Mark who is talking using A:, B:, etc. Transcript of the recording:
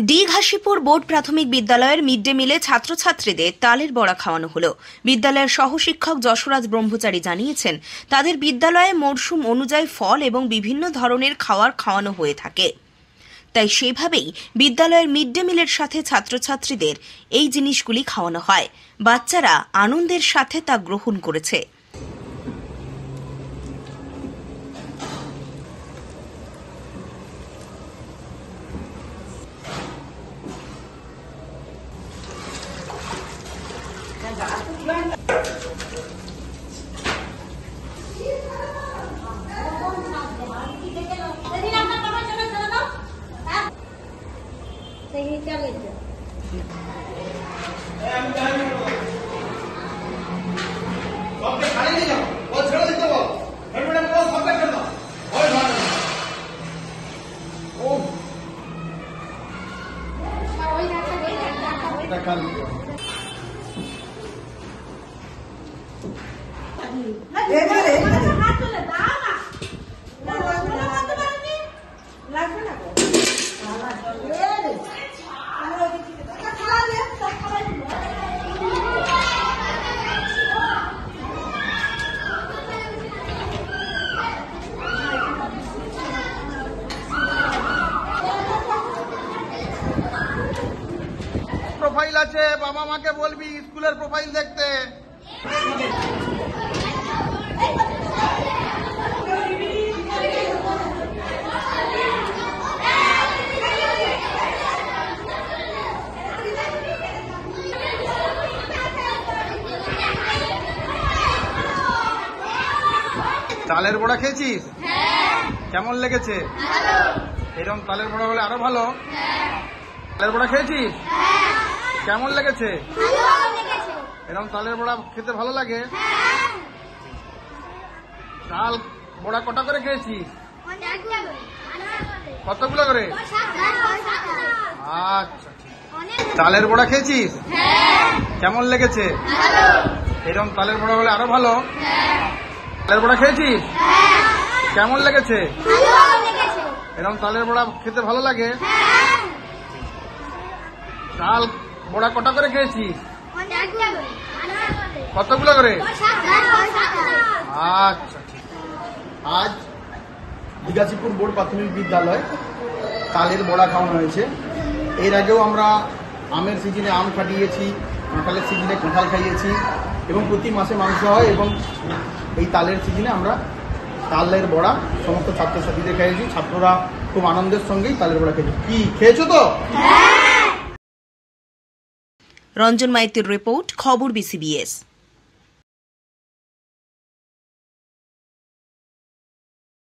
A: ডিঘাসীপুর board প্রাথমিক বিদ্যালয়ের mid day মিলে ছাত্রছাত্রীদের তালের বড়া খাওয়ানো হলো। বিদ্যালয়ের সহশিক্ষক যশোরাজ ব্রহ্মচারী জানিয়েছেন, তাদের বিদ্যালয়ে মরশুম অনুযায়ী ফল এবং বিভিন্ন ধরনের খাবার খাওয়ানো হয়ে থাকে। তাই সেভাবেই বিদ্যালয়ের মিড ডে মিলের সাথে ছাত্রছাত্রীদের এই জিনিসগুলি খাওয়ানো হয়। বাচ্চারা আনন্দের সাথে তা গ্রহণ করেছে।
B: প্রোফাইল আছে, বাবা মাকে বলবি স্কুলের প্রোফাইল দেখতে। তালের বড়া খেয়েছিস? কেমন লেগেছে? এরকম তালের বড়া হলে আরো ভালো। তালের বড়া খেয়েছিস? কেমন লেগেছে? এরকম তালের বড়া খেতে ভালো লাগে? তাল বড়া কটা করে খেয়েছিস? কতগুলো করে? আচ্ছা, তালের বড়া খেয়েছিস? কেমন লেগেছে? এরকম তালের বড়া হলে আরো ভালো। তালের বড়া খেয়েছিস? কেমন লেগেছে? এরকম তালের বড়া খেতে ভালো লাগে? তাল বড়া কটা করে খেয়েছিস? কতগুলো করে? আচ্ছা।
C: আজ ডিঘাসীপুর বোর্ড প্রাথমিক বিদ্যালয় তালের বড়া খাওয়ানো হয়েছে। এর আগেও আমরা আমের সিজনে আম খাটিয়েছি, কাঁঠালের সিজনে কাঁঠাল খাইয়েছি এবং প্রতি মাসে মাংস হয়, এবং এই তালের সিজনে আমরা তালের বড়া সমস্ত ছাত্রছাত্রীদের খাইয়েছি। ছাত্ররা খুব আনন্দের সঙ্গেই তালের বড়া খেয়েছে। কি খেয়েছো তো?
A: রঞ্জন মাইতির রিপোর্ট, খবর BCBS।